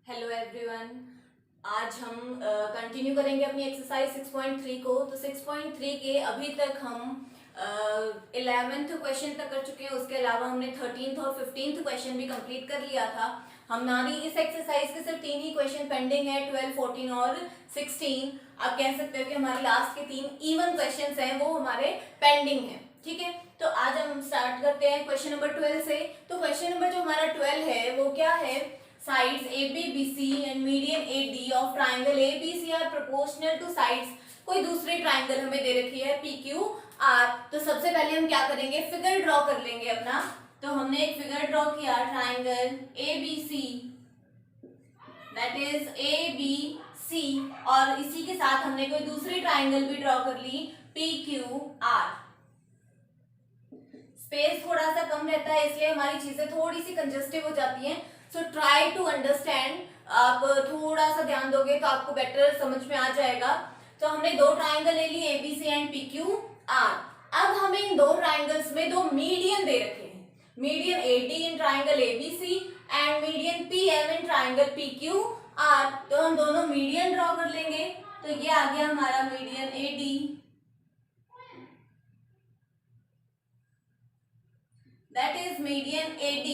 Hello everyone. आज हम continue करेंगे अपनी एक्सरसाइज 6.3 को। तो 6.3 के अभी तक हम 11th क्वेश्चन तक कर चुके हैं। उसके अलावा हमने 13th और 15th क्वेश्चन भी कंप्लीट कर लिया था। हमारी इस एक्सरसाइज के सिर्फ 3 ही क्वेश्चन पेंडिंग है, 12, 14 और 16। आप कह सकते हो कि हमारे लास्ट के 3 इवन क्वेश्चन हैं वो हमारे पेंडिंग है। ठीक है, तो आज हम स्टार्ट करते हैं क्वेश्चन नंबर 12 से। तो क्वेश्चन नंबर जो हमारा 12 है वो क्या है? Sides AB, BC and median AD of triangle ABC are proportional to sides। कोई दूसरी ट्राइंगल हमें दे रखी है PQR। तो सबसे पहले हम क्या करेंगे, फिगर ड्रॉ कर लेंगे अपना। तो हमने एक फिगर ड्रॉ किया triangle ABC, that is ABC, और इसी के साथ हमने कोई दूसरी ट्राइंगल भी ड्रॉ कर ली PQR। स्पेस थोड़ा सा कम रहता है इसलिए हमारी चीजें थोड़ी सी कंजस्टिव हो जाती हैं। So try to understand. आप थोड़ा सा ध्यान दोगे तो आपको बेटर समझ में आ जाएगा। तो हमने दो ट्राइंगल ले लिए एबीसी एंड पीक्यूआर। अब हमें इन दो ट्राइंगल्स में दो मीडियन दे रखे हैं, median AD in triangle ABC and median PM in triangle PQR. तो हम दोनों मीडियन ड्रॉ कर लेंगे। तो ये आ गया हमारा median AD, that is median AD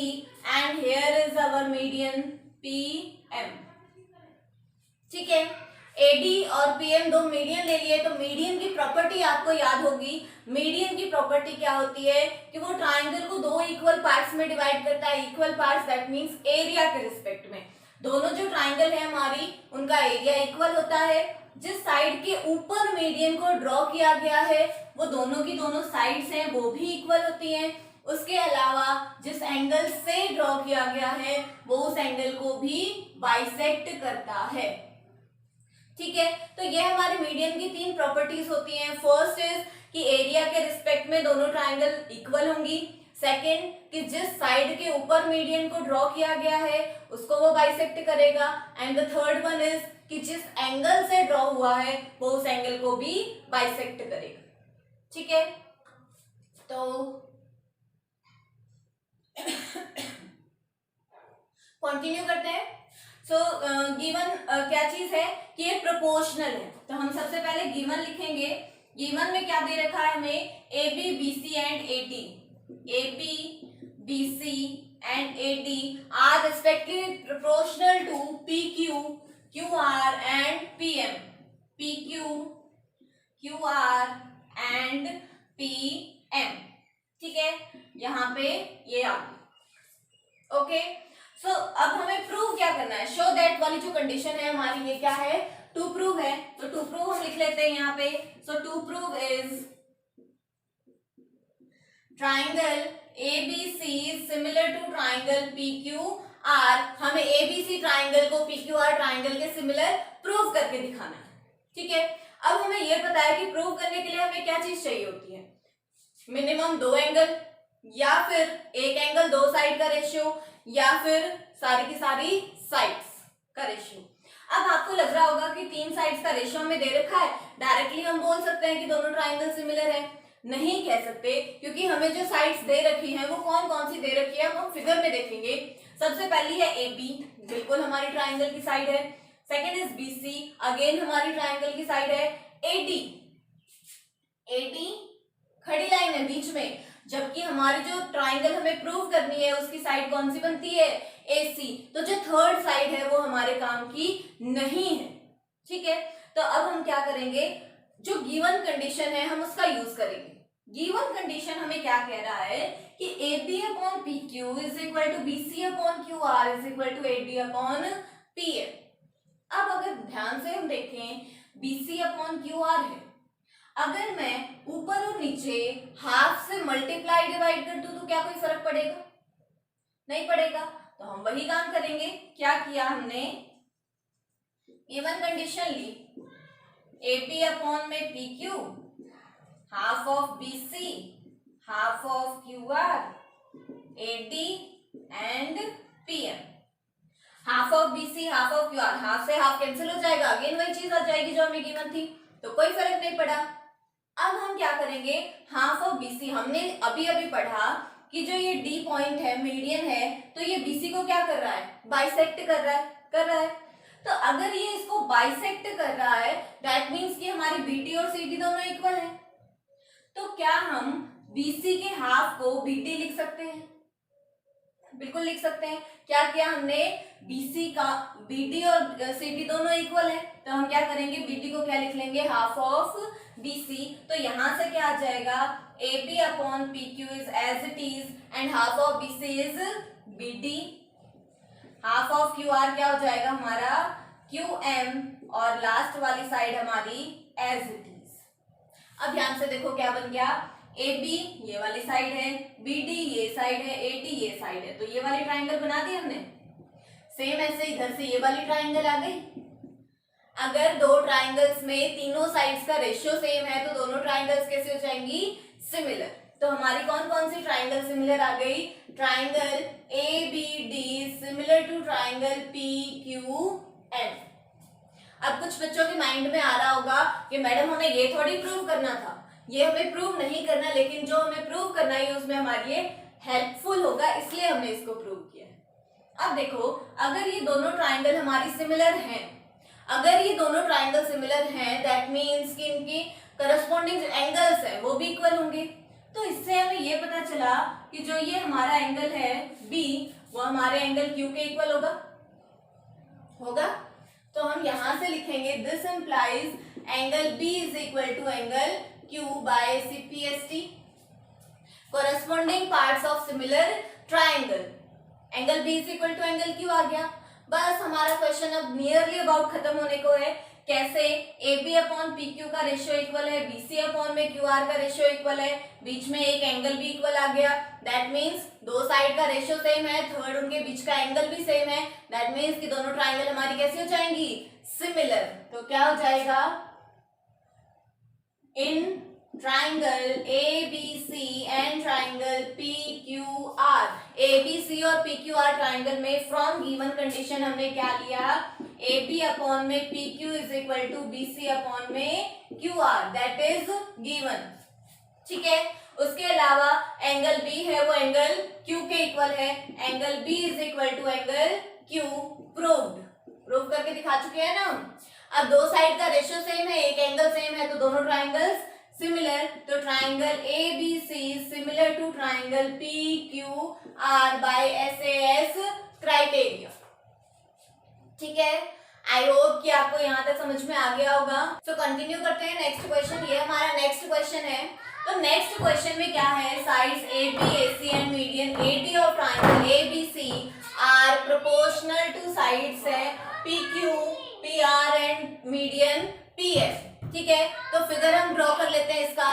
and here is our median PM। ठीक है, AD और PM दो मीडियन ले लिए। तो मीडियन की प्रॉपर्टी आपको याद होगी। मीडियन की प्रॉपर्टी क्या होती है कि वो ट्राइंगल को दो इक्वल पार्ट्स में डिवाइड करता है। Equal parts that means area के रिस्पेक्ट में। दोनों जो ट्राइंगल है हमारी उनका एरिया इक्वल होता है। जिस साइड के ऊपर मीडियन को ड्रॉ किया गया है वो दोनों की दोनों साइड्स हैं वो भी इक्वल होती हैं। उसके अलावा जिस एंगल से ड्रॉ किया गया है वो उस एंगल को भी बाइसेक्ट करता है। ठीक है, तो ये हमारे मीडियन की 3 प्रॉपर्टीज होती हैं। फर्स्ट इज कि एरिया के रिस्पेक्ट में दोनों ट्राइंगल इक्वल होंगी। सेकंड कि जिस साइड के ऊपर मीडियन को ड्रॉ किया गया है उसको वो बाइसेक्ट करेगा। And the third one is कि जिस एंगल से ड्रॉ हुआ है वो उस एंगल को भी बाइसेक्ट करेगा। ठीक है, तो कंटिन्यू करते हैं। सो गिवन क्या चीज है कि ये प्रोपोर्शनल है। तो हम सबसे पहले गिवन लिखेंगे। गिवन में क्या दे रखा है हमें? A B B C and A D. A B B C and A D are respectively proportional to P Q Q R and P M. P Q Q R and P M. ठीक है, यहाँ पे ये आ गई। Okay, सो अब हमें prove क्या करना है? शो दैट वाली जो कंडीशन है हमारी ये क्या है? टू प्रूव है। तो टू प्रूव हम लिख लेते हैं यहाँ पे। So to prove is triangle ABC similar to triangle PQR. हमें एबीसी ट्राइंगल को पीक्यूआर ट्राइंगल के सिमिलर प्रूव करके दिखाना है। ठीक है, अब हमें यह पता है कि प्रूव करने के लिए हमें क्या चीज चाहिए होती है? मिनिमम दो एंगल, या फिर एक एंगल दो साइड का रेशियो, या फिर सारी की सारी साइड्स का रेशियो। अब आपको लग रहा होगा कि 3 साइड्स का रेशियो हमें दे रखा है, डायरेक्टली हम बोल सकते हैं कि दोनों ट्राइंगल सिमिलर है। नहीं कह सकते, क्योंकि हमें जो साइड्स दे रखी हैं वो कौन कौन सी दे रखी है हम फिगर में देखेंगे। सबसे पहली है ए बी, बिल्कुल हमारी ट्राइंगल की साइड है। Second is B C, again हमारी ट्राइंगल की साइड है। ए डी, ए डी खड़ी लाइन है बीच में, जबकि हमारी जो ट्राइंगल हमें प्रूव करनी है उसकी साइड कौन सी बनती है? AC। तो जो थर्ड साइड है वो हमारे काम की नहीं है। ठीक है, तो अब हम क्या करेंगे? जो गिवन कंडीशन है हम उसका यूज करेंगे। गिवन कंडीशन हमें क्या कह रहा है कि AB upon PQ is equal to BC upon QR is equal to AD upon PM। अब अगर ध्यान से हम देखें, BC अपॉन QR है। अगर मैं ऊपर और नीचे हाफ से मल्टीप्लाई डिवाइड कर दूं तो क्या कोई फर्क पड़ेगा? नहीं पड़ेगा। तो हम वही काम करेंगे। क्या किया हमने? गिवन कंडीशन ली, AP अपॉन में PQ, half of BC, half of QR, AD and PM। Half of BC, half of QR, half से हाफ कैंसिल हो जाएगा, अगेन वही चीज आ जाएगी जो हमें गिवन थी, तो कोई फर्क नहीं पड़ा। अब हम क्या करेंगे? हाफ ऑफ BC, हमने अभी अभी पढ़ा कि जो ये D पॉइंट है मीडियन है, तो ये BC को क्या कर रहा है? बाइसेक्ट कर रहा है। कर रहा है। तो अगर ये इसको बाइसेक्ट कर रहा है दैट मीन्स कि हमारी बीटी और सीडी दोनों इक्वल है। तो क्या हम बीसी के हाफ को बीटी लिख सकते हैं? बिल्कुल लिख सकते हैं। क्या किया हमने, बीसी का बीटी और सीडी दोनों इक्वल है तो हम क्या करेंगे, बीटी को क्या लिख लेंगे, हाफ ऑफ बीसी। तो यहां से क्या आ जाएगा, A B upon P Q is as it is and half of BC is BT. Half of Q R क्या हो जाएगा हमारा क्यू एम और लास्ट वाली साइड हमारी एज इट इज। अब ध्यान से देखो क्या बन गया, ए बी ये वाली साइड है, बी डी ये साइड है, ए टी ये साइड है, तो ये वाली ट्राइंगल बना दी हमने। सेम ऐसे इधर से ये वाली ट्राइंगल आ गई। अगर दो ट्राइंगल्स में तीनों साइड्स का रेशियो सेम है तो दोनों ट्राइंगल्स कैसे हो जाएंगी, सिमिलर। तो हमारी कौन कौन सी ट्राइंगल सिमिलर आ गई, triangle A B D similar to triangle P Q N. अब कुछ बच्चों के माइंड में आ रहा होगा कि मैडम हमें ये थोड़ी प्रूव करना था, ये हमें प्रूव नहीं करना, लेकिन जो हमें प्रूव करना है उसमें हमारे लिए हेल्पफुल होगा, इसलिए हमने इसको प्रूव किया है। अब देखो अगर ये दोनों ट्राइंगल हमारी सिमिलर हैं, अगर ये दोनों ट्राइंगल सिमिलर हैं दैट मीन्स कि इनकी करस्पॉन्डिंग एंगल्स है वो भी इक्वल होंगे। तो इससे हमें ये पता चला कि जो ये हमारा एंगल है बी वो हमारे एंगल क्यू के इक्वल होगा। तो हम यहां से लिखेंगे this implies angle B is equal to angle Q by CPST। corresponding parts of similar triangle, angle B is equal to angle Q आ गया। बस हमारा क्वेश्चन अब नियरली अबाउट खत्म होने को है। कैसे, A B upon P Q का रेशियो इक्वल है, बी सी अपॉन में क्यू आर का रेशियो इक्वल है, बीच में एक एंगल भी इक्वल आ गया, दैट मीन्स दो साइड का रेशियो सेम है, थर्ड उनके बीच का एंगल भी सेम है, दैट मीन्स कि दोनों ट्राइंगल हमारी कैसी हो जाएंगी, सिमिलर। तो क्या हो जाएगा, in triangle A B C and triangle P Q R, A B C और पी क्यू आर ट्राइंगल में फ्रॉम गिवन कंडीशन हमने क्या लिया, ए बी अपॉन में P Q is equal to B C upon में Q R, that is given. ठीक है, उसके अलावा एंगल बी है वो एंगल क्यू के इक्वल है, angle B is equal to angle Q, prove करके दिखा चुके हैं ना हम। अब दो साइड का रेशियो सेम है, एक एंगल सेम है, तो दोनों ट्राइंगल्स सिमिलर। तो triangle A B C similar to triangle P Q R by SAS criteria. ठीक है, आई होप कि आपको यहाँ तक समझ में आ गया होगा। तो कंटिन्यू करते हैं नेक्स्ट क्वेश्चन। ये हमारा नेक्स्ट क्वेश्चन है। तो नेक्स्ट क्वेश्चन में क्या है, sides AB AC and median AD of triangle ABC are proportional to sides है PQ PR and median PF। ठीक है, तो फिगर हम ड्रॉ कर लेते हैं इसका।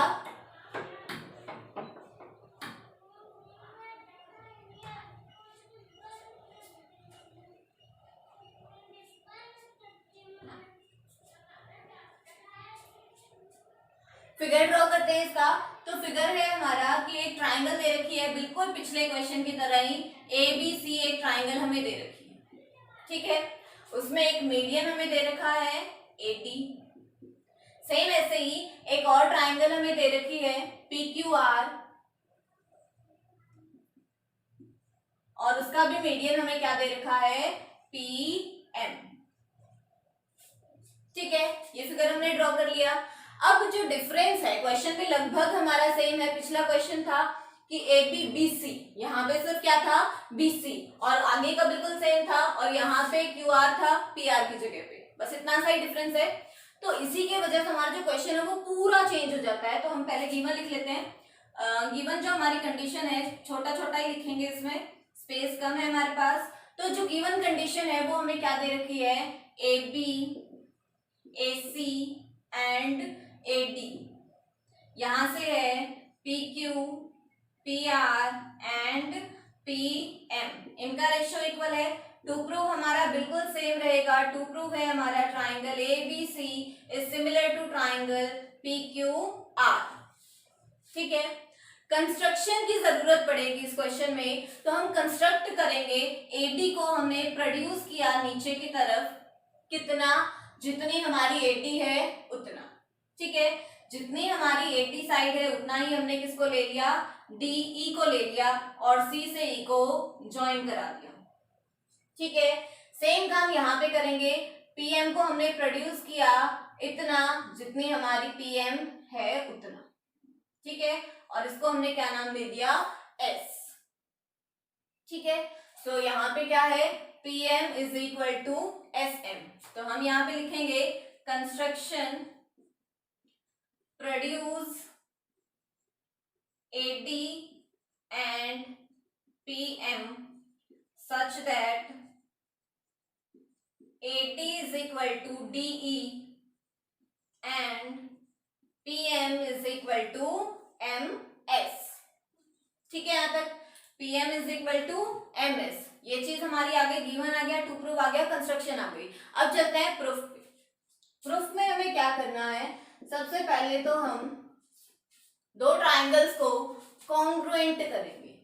फिगर ड्रॉ करते हैं इसका। तो फिगर है हमारा कि एक ट्राइंगल दे रखी है, बिल्कुल पिछले क्वेश्चन की तरह ही ABC एक ट्राइंगल हमें दे रखी है। ठीक है, उसमें एक मीडियन हमें दे रखा है AD। सेम ऐसे ही एक और ट्राइंगल हमें दे रखी है PQR और उसका भी मीडियन हमें क्या दे रखा है PM। ठीक है, ये फिगर हमने ड्रॉ कर लिया। अब जो डिफरेंस है क्वेश्चन में लगभग हमारा सेम है। पिछला क्वेश्चन था कि AB BC, यहाँ पे सिर्फ क्या था BC और आगे का बिल्कुल सेम था और यहाँ पे QR था PR की जगह पे, बस इतना सा ही डिफरेंस है। तो इसी के वजह से हमारा जो क्वेश्चन है वो पूरा चेंज हो जाता है। तो हम पहले गिवन लिख लेते हैं। गिवन जो हमारी कंडीशन है, छोटा छोटा ही लिखेंगे, इसमें स्पेस कम है हमारे पास। तो जो गिवन कंडीशन है वो हमें क्या दे रखी है, AB AC एंड AD, यहां से है PQ PR एंड PM, इनका रेशियो इक्वल है। टू प्रूव हमारा बिल्कुल सेम रहेगा। टू प्रूव है हमारा triangle ABC is similar to triangle PQR। ठीक है, कंस्ट्रक्शन की जरूरत पड़ेगी इस क्वेश्चन में, तो हम कंस्ट्रक्ट करेंगे। AD को हमने प्रोड्यूस किया नीचे की तरफ, कितना, जितनी हमारी AD है उतना। ठीक है, जितनी हमारी AD साइड है उतना ही हमने किसको ले लिया, DE को ले लिया और C से E को ज्वाइन करा दिया। ठीक है, सेम काम यहाँ पे करेंगे, पीएम को हमने प्रोड्यूस किया इतना जितनी हमारी पीएम है उतना, ठीक है, और इसको हमने क्या नाम दे दिया, एस, ठीक है। तो यहाँ पे क्या है, PM is equal to S M, तो हम यहाँ पे लिखेंगे construction produce AD and PM such that AD is equal to DE and PM is equal to MS, ठीक है। यहाँ तक PM is equal to MS, ये चीज हमारी आगे गिवन आ गया, टू प्रूफ आ गया, कंस्ट्रक्शन आ गई। अब चलते हैं प्रूफ पे। प्रूफ में हमें क्या करना है, सबसे पहले तो हम दो ट्राइंगल्स को कॉन्ग्रुएंट करेंगे,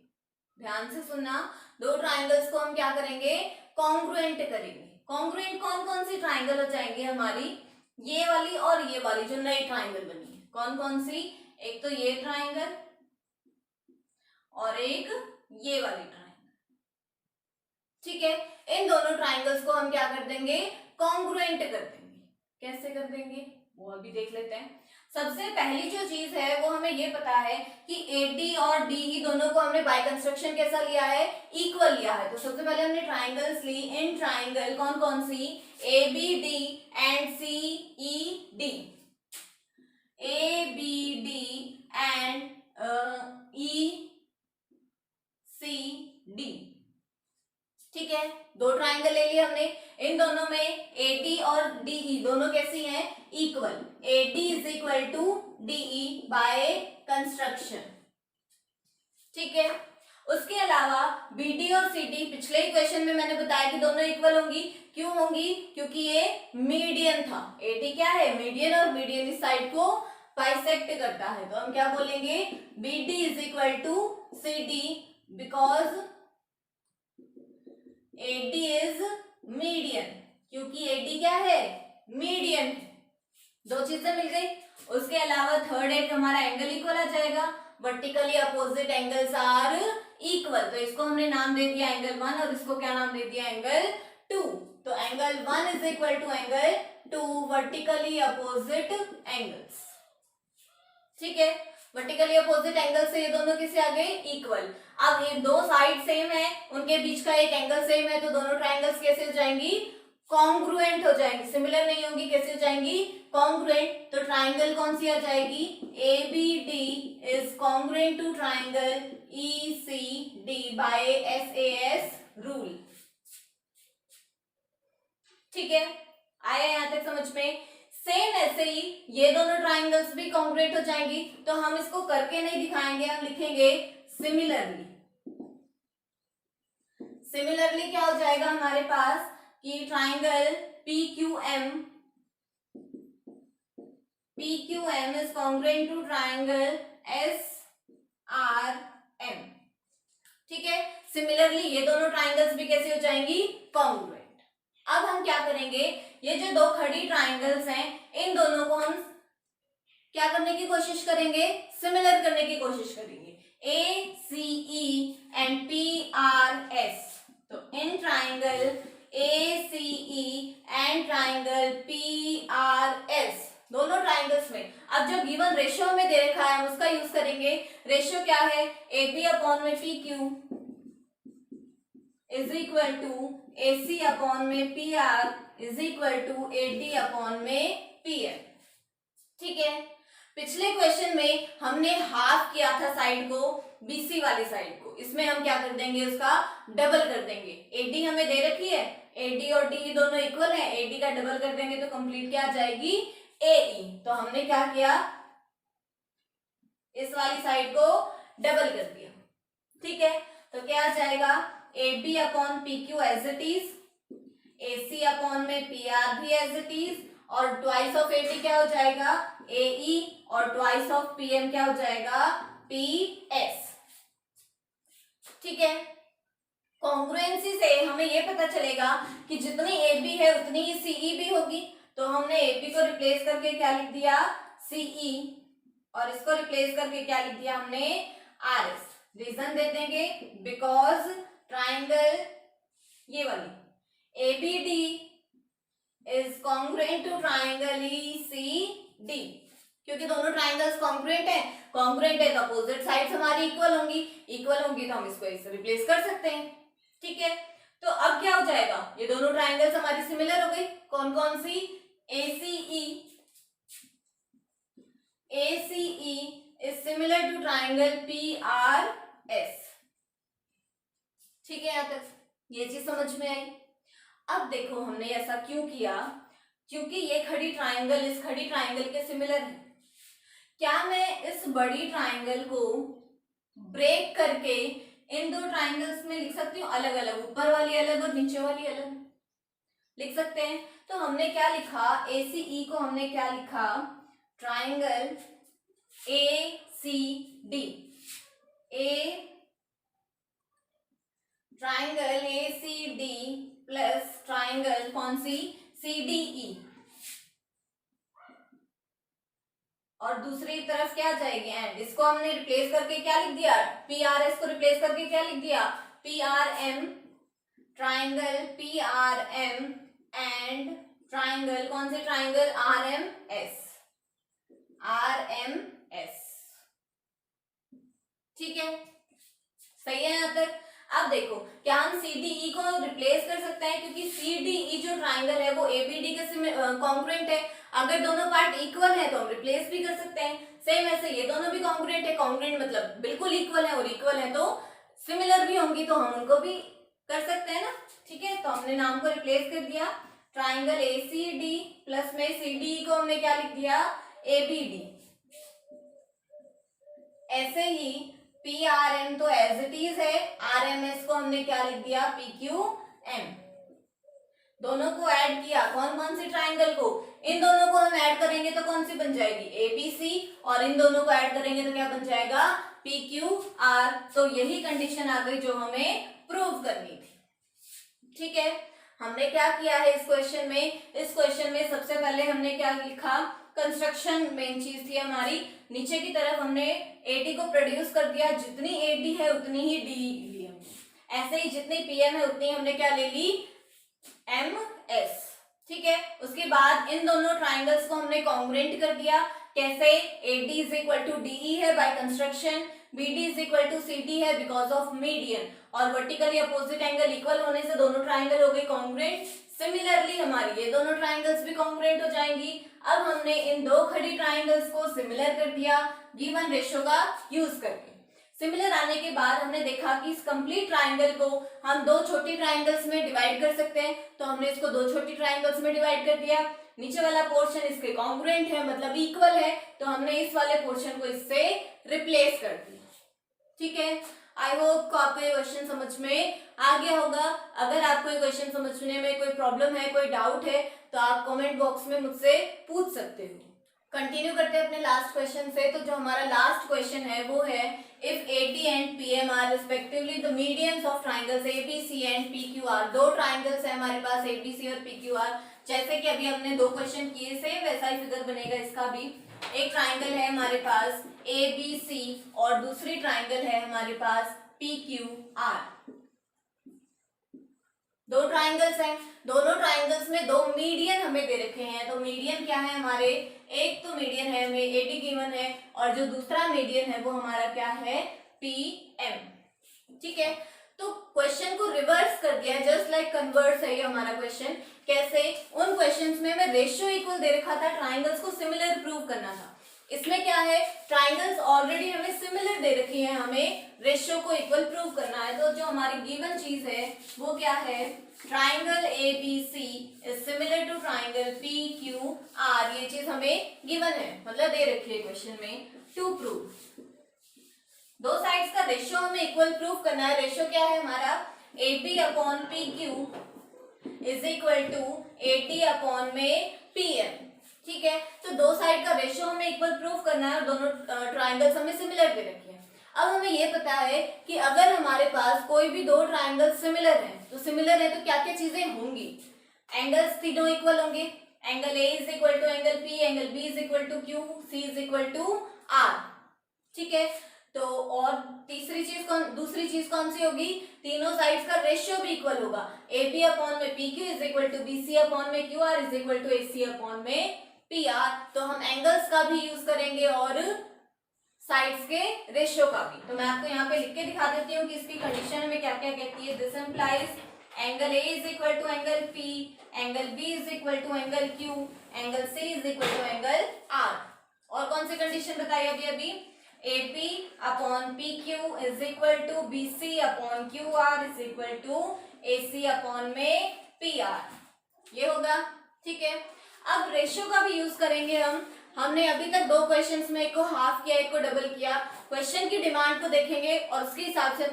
ध्यान से सुनना, दो ट्राइंगल्स को हम क्या करेंगे, कॉन्ग्रुएंट करेंगे। कॉन्ग्रुएंट कौन कौन सी ट्राइंगल हो जाएंगी हमारी, ये वाली और ये वाली जो नई ट्राइंगल बनी है, कौन कौन सी, एक तो ये ट्राइंगल और एक ये वाली ट्राइंगल, ठीक है। इन दोनों ट्राइंगल्स को हम क्या कर देंगे, कॉन्ग्रुएंट कर देंगे। कैसे कर देंगे वो अभी देख लेते हैं। सबसे पहली जो चीज है वो हमें ये पता है कि AD और DE दोनों को हमने बाय कंस्ट्रक्शन कैसा लिया है, इक्वल लिया है। तो सबसे पहले हमने ट्राइंगल्स ली, इन ट्राइंगल कौन कौन सी, ABD and CED, ABD and ECD, ठीक है। दो ट्राइंगल ले लिए हमने, इन दोनों में AD और DE दोनों कैसी हैं, equal, AD is equal to DE by construction, ठीक है। उसके अलावा BD और CD पिछले ही क्वेश्चन में मैंने बताया कि दोनों इक्वल होंगी, क्यों होंगी, क्योंकि ये मीडियन था। AD क्या है, मीडियन, और मीडियन इस साइड को बाइसेक्ट करता है, तो हम क्या बोलेंगे, BD is equal to CD because AD is median, क्योंकि AD क्या है, मीडियन है। दो चीजें मिल गई। उसके अलावा थर्ड एक हमारा एंगल इक्वल आ जाएगा, vertically opposite angles are equal, तो इसको हमने नाम दे दिया एंगल 1 और इसको क्या नाम दे दिया, एंगल 2। तो angle 1 is equal to angle 2 vertically opposite angles, ठीक है। वर्टिकली अपोजिट एंगल से ये दोनों किससे आ गए, इक्वल। अब ये दो साइड सेम है, उनके बीच का एक एंगल सेम है, तो दोनों ट्राइंगल्स कैसे हो जाएंगी, कॉन्ग्रुएंट हो जाएंगी, सिमिलर नहीं होंगी, कैसे हो जाएंगी, कॉन्ग्रुएंट। तो ट्राइंगल कौन सी आ जाएगी, ABD is congruent to triangle ECD by SAS rule, ठीक है। आया यहां तक समझ में। सेम ऐसे ही ये दोनों ट्राइंगल्स भी कॉन्ग्रुएंट हो जाएंगी, तो हम इसको करके नहीं दिखाएंगे, हम लिखेंगे सिमिलरली। सिमिलरली क्या हो जाएगा हमारे पास कि triangle PQM is congruent to triangle SRM, ठीक है। सिमिलरली ये दोनों ट्राइंगल्स भी कैसे हो जाएंगी, कॉन्ग्रुएंट। अब हम क्या करेंगे, ये जो दो खड़ी ट्राइंगल्स हैं इन दोनों को हम क्या करने की कोशिश करेंगे, सिमिलर करने की कोशिश करेंगे, ACE एंड PRS। तो in triangle ACE and triangle PRS दोनों ट्राइंगल्स में अब जो गिवन रेशियो में दे रखा है हम उसका यूज करेंगे। रेशियो क्या है, AB अपॉन में PQ is equal to AC upon में PR is equal to AD upon में PM, ठीक है। पिछले क्वेश्चन में हमने हाफ किया था साइड को, BC वाली साइड को, इसमें हम क्या कर देंगे, उसका डबल कर देंगे। AD हमें दे रखी है, AD और DE दोनों इक्वल है, AD का डबल कर देंगे तो कंप्लीट क्या आ जाएगी, AE। तो हमने क्या किया, इस वाली साइड को डबल कर दिया, ठीक है। तो क्या आ जाएगा, AB upon PQ as it is, AC upon में PR भी एज इट इज, और ट्वाइस ऑफ AD क्या हो जाएगा, AE, और ट्वाइस ऑफ PM क्या हो जाएगा, PS, ठीक है। कॉन्ग्रुएंसी से हमें ये पता चलेगा कि जितनी AB है उतनी ही CE भी होगी, तो हमने AB को रिप्लेस करके क्या लिख दिया, CE, और इसको रिप्लेस करके क्या लिख दिया हमने, RS। रीजन दे देंगे बिकॉज ट्राइंगल ये वाली ABD is congruent to triangle ECD, क्योंकि दोनों ट्राइंगल्स कॉन्ग्रुएंट है तो अपोजिट साइड्स हमारी इक्वल होंगी तो हम इसको इससे रिप्लेस कर सकते हैं। ठीक है, तो अब क्या हो जाएगा, ये दोनों ट्राइंगल्स हमारी सिमिलर हो गई। कौन कौन सी? ACE is similar to triangle PRS। ठीक है, यहाँ तक ये चीज समझ में आई। अब देखो हमने ऐसा क्यों किया, क्योंकि ये खड़ी ट्राइंगल इस खड़ी ट्राइंगल के सिमिलर है। क्या मैं इस बड़ी ट्राइंगल को ब्रेक करके इन दो ट्राइंगल्स में लिख सकती हूँ अलग अलग, ऊपर वाली अलग और नीचे वाली अलग लिख सकते हैं। तो हमने क्या लिखा, ACE को हमने क्या लिखा, triangle ACD, triangle ACD plus triangle कौन सी, CDE, और दूसरी तरफ क्या जाएगी एंड। इसको हमने रिप्लेस करके क्या लिख दिया, PRS को रिप्लेस करके क्या लिख दिया, PRM, triangle PRM and triangle कौन सी, ट्राइंगल RMS। ठीक है, सही है यहाँ तक। अब देखो क्या हम CDE को रिप्लेस कर सकते हैं, क्योंकि CDE जो ट्राइंगल है वो ABD के कॉन्ग्रुएंट है। अगर दोनों पार्ट इक्वल है तो हम रिप्लेस भी कर सकते हैं। सेम ऐसे ये दोनों भी कॉन्ग्रुएंट है, कॉन्ग्रुएंट मतलब बिल्कुल इक्वल है, और इक्वल है तो सिमिलर भी होंगी तो हम उनको भी कर सकते हैं ना। ठीक है, तो हमने नाम को रिप्लेस कर दिया, ट्राइंगल ACD प्लस में CDE को हमने क्या लिख दिया, ABD। ऐसे ही PRM तो एज इट इज है, RMS को हमने क्या लिख दिया, PQM। दोनों को ऐड किया, कौन कौन सी ट्राइंगल को, इन दोनों को हम ऐड करेंगे तो कौन सी बन जाएगी, ABC, और इन दोनों को ऐड करेंगे तो क्या बन जाएगा, PQR। तो यही कंडीशन आ गई जो हमें प्रूव करनी थी। ठीक है, हमने क्या किया है इस क्वेश्चन में, इस क्वेश्चन में सबसे पहले हमने क्या लिखा, कंस्ट्रक्शन मेन चीज थी हमारी। नीचे की तरफ हमने AD को प्रोड्यूस कर दिया, जितनी AD है उतनी ही D ली हमने। ऐसे ही जितनी PM है उतनी हमने क्या ले ली, MS। ठीक है, उसके बाद इन दोनों ट्राइंगल्स को हमने कॉन्ग्रुएंट कर दिया। कैसे, AD is equal to DE है by construction, BD is equal to CD है बिकॉज ऑफ मीडियन, और वर्टिकली अपोजिट एंगल इक्वल होने से दोनों ट्राइंगल हो गई कॉन्ग्रुएंट। सिमिलरली हमारी ये दोनों ट्राइंगल्स भी कॉन्ग्रुएंट हो जाएंगी। अब हमने इन दो खड़ी ट्राइंगल्स को सिमिलर कर दिया गिवन रेशियो का यूज करके। सिमिलर आने के बाद हमने देखा कि इस कंप्लीट ट्राइंगल को हम दो छोटी ट्राइंगल्स में डिवाइड कर सकते हैं, तो हमने इसको दो छोटी ट्राइंगल्स में डिवाइड कर दिया। नीचे वाला पोर्शन इसके कॉन्ग्रुएंट है मतलब इक्वल है, तो हमने इस वाले पोर्शन को इससे रिप्लेस कर दिया। ठीक है, आई होप को आपको ये क्वेश्चन समझ में आ गया होगा। अगर आपको ये क्वेश्चन समझने में कोई प्रॉब्लम है, कोई डाउट है, तो आप कमेंट बॉक्स में मुझसे पूछ सकते हो। कंटिन्यू करते हैं अपने लास्ट क्वेश्चन से। तो जो हमारा लास्ट क्वेश्चन है वो है, if AD and PM are respectively the medians of triangles ABC and PQR। दो ट्राइंगल्स है हमारे पास ABC और PQR, जैसे कि अभी हमने दो क्वेश्चन किए से वैसा ही फिगर बनेगा इसका भी। एक ट्राइंगल है हमारे पास ABC और दूसरी ट्राइंगल है हमारे पास PQR। दो ट्राइंगल्स हैं, दोनों ट्राइंगल्स में दो मीडियन हमें दे रखे हैं। तो मीडियन क्या है हमारे, एक तो मीडियन है हमें AD गिवन है, और जो दूसरा मीडियन है वो हमारा क्या है, PM। ठीक है, तो क्वेश्चन को रिवर्स कर दिया, जस्ट लाइक कन्वर्स है ये हमारा क्वेश्चन। कैसे, उन क्वेश्चंस में हमें रेशियो इक्वल दे रखा था, ट्राइंगल्स को सिमिलर प्रूव करना था। इसमें क्या है, ट्राइंगल्स ऑलरेडी हमें सिमिलर दे रखी है, हमें रेशियो को इक्वल प्रूव करना है। तो जो हमारी गिवन चीज है वो क्या है, triangle ABC is similar to triangle PQR। ये चीज हमें गिवन है, मतलब दे रखी है क्वेश्चन में। टू प्रूव, दो साइड्स का रेशियो हमें इक्वल प्रूव करना है। रेशियो क्या है हमारा, AB upon PQ is equal to AD upon में PM। ठीक है, तो दो साइड का रेशियो हमें इक्वल प्रूव करना है, और दोनों ट्राइंगल्स हमें सिमिलर दे रखे हैं। अब हमें ये पता है कि अगर हमारे पास कोई भी दो ट्राइंगल सिमिलर हैं, तो सिमिलर है तो क्या क्या चीजें होंगी, एंगल्स तीनों इक्वल होंगे। Angle A is equal to angle P, angle B is equal to Q, C is equal to R। ठीक है, तो और दूसरी चीज कौन सी होगी, तीनों साइड्स का रेशियो भी इक्वल होगा। ए बी अपॉन में P Q is equal to B C upon में Q R is equal to A C upon में पी आर। तो हम एंगल्स का भी यूज करेंगे और साइड्स के रेशियो का भी। तो मैं आपको यहाँ पे लिख के दिखा देती हूँ कि इसकी कंडीशन में क्या क्या कहती है। This implies angle A is equal to angle P, angle B is equal to angle Q, angle C is equal to angle R. और कौन सी कंडीशन बताई अभी A P upon P Q is equal to B C upon Q R is equal to A C upon में P R, ये होगा। ठीक है, अब रेशियो का भी यूज करेंगे हम। हमने अभी तक दो क्वेश्चंस में एक को हाफ किया, एक को डबल किया। क्वेश्चन की डिमांड को देखेंगे और उसके हिसाब से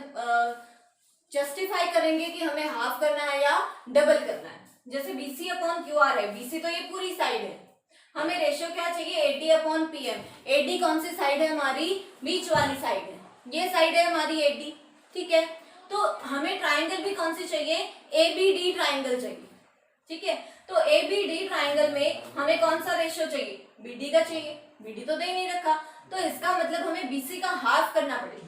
जस्टिफाई करेंगे कि हमें हाफ करना है या डबल करना है। जैसे बीसी अपॉन क्यू आर है, बीसी तो ये पूरी साइड है, हमें रेशियो क्या चाहिए, एडी अपॉन पीएम। एडी कौन सी साइड है हमारी, बीच वाली साइड है, ये साइड है हमारी एडी। ठीक है, तो हमें ट्राइंगल भी कौन सी चाहिए, एबीडी ट्राइंगल चाहिए। ठीक है, तो एबीडी ट्राइंगल में हमें कौन सा रेशियो चाहिए, बीडी का चाहिए। बीडी तो दे नहीं रखा, तो इसका मतलब हमें बीसी का हाफ करना पड़ेगा।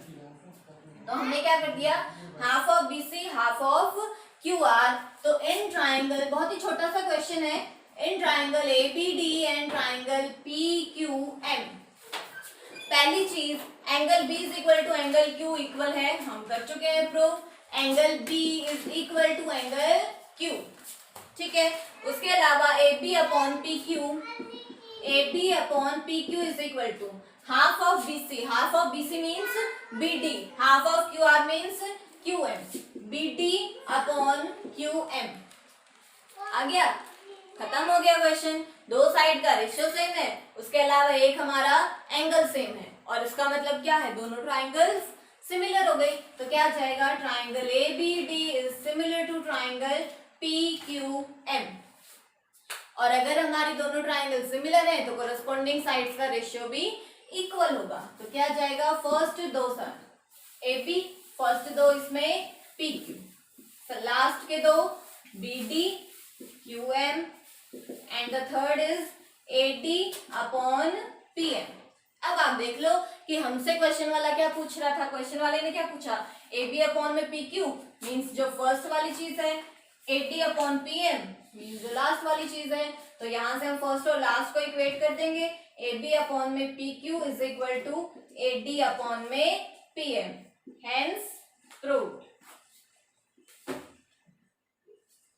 तो हमने क्या कर दिया, half of BC half of Q R. तो इन ट्राइंगल, बहुत ही छोटा सा क्वेश्चन है, in triangle ABD and triangle PQM, पहली चीज angle B is equal to angle Q equal है, हम कर चुके हैं proof. Angle B is equal to angle Q. ठीक है, उसके अलावा A B upon P Q, A B upon P Q is equal to half of B C, half of B C means B D, half of Q R means Q M, B D upon Q M. आ गया, खत्म हो गया question. दो side का ratio same है, उसके अलावा एक हमारा एंगल सेम है, और इसका मतलब क्या है, दोनों ट्राइंगल्स सिमिलर हो गई। तो क्या जाएगा, triangle A B D is similar to triangle P Q M. और अगर हमारी दोनों ट्राइंगल सिमिलर है तो कोरस्पॉन्डिंग साइड्स का रेशियो भी इक्वल होगा। तो क्या जाएगा, फर्स्ट दो सर ए पी, फर्स्ट दो इसमें पी क्यू, लास्ट के दो B D Q M and the third is A D upon P M. अब आप देख लो कि हमसे क्वेश्चन वाला क्या पूछ रहा था, क्वेश्चन वाले ने क्या पूछा, ए बी अपॉन में पी क्यू मीन्स जो फर्स्ट वाली चीज है, A D upon P M means जो लास्ट वाली चीज है। तो यहां से हम फर्स्ट और लास्ट को इक्वेट कर देंगे, ए बी अपॉन में P Q is equal to A D upon में पी एम, हेंस प्रूव्ड।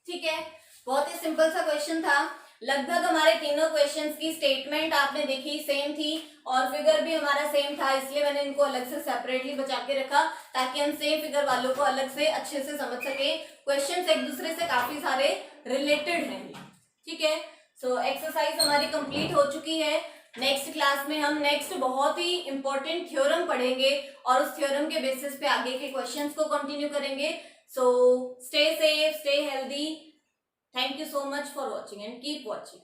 ठीक है, बहुत ही सिंपल सा क्वेश्चन था। लगभग हमारे तीनों क्वेश्चंस की स्टेटमेंट आपने देखी सेम थी और फिगर भी हमारा सेम था, इसलिए मैंने इनको अलग से सेपरेटली बचा के रखा ताकि हम सेम फिगर वालों को अलग से अच्छे से समझ सके। क्वेश्चंस एक दूसरे से काफी सारे रिलेटेड हैं। ठीक है, सो एक्सरसाइज हमारी कंप्लीट हो चुकी है। नेक्स्ट क्लास में हम नेक्स्ट बहुत ही इंपॉर्टेंट थ्योरम पढ़ेंगे और उस थ्योरम के बेसिस पे आगे के क्वेश्चंस को कंटिन्यू करेंगे। So stay safe, stay healthy. Thank you so much for watching and keep watching.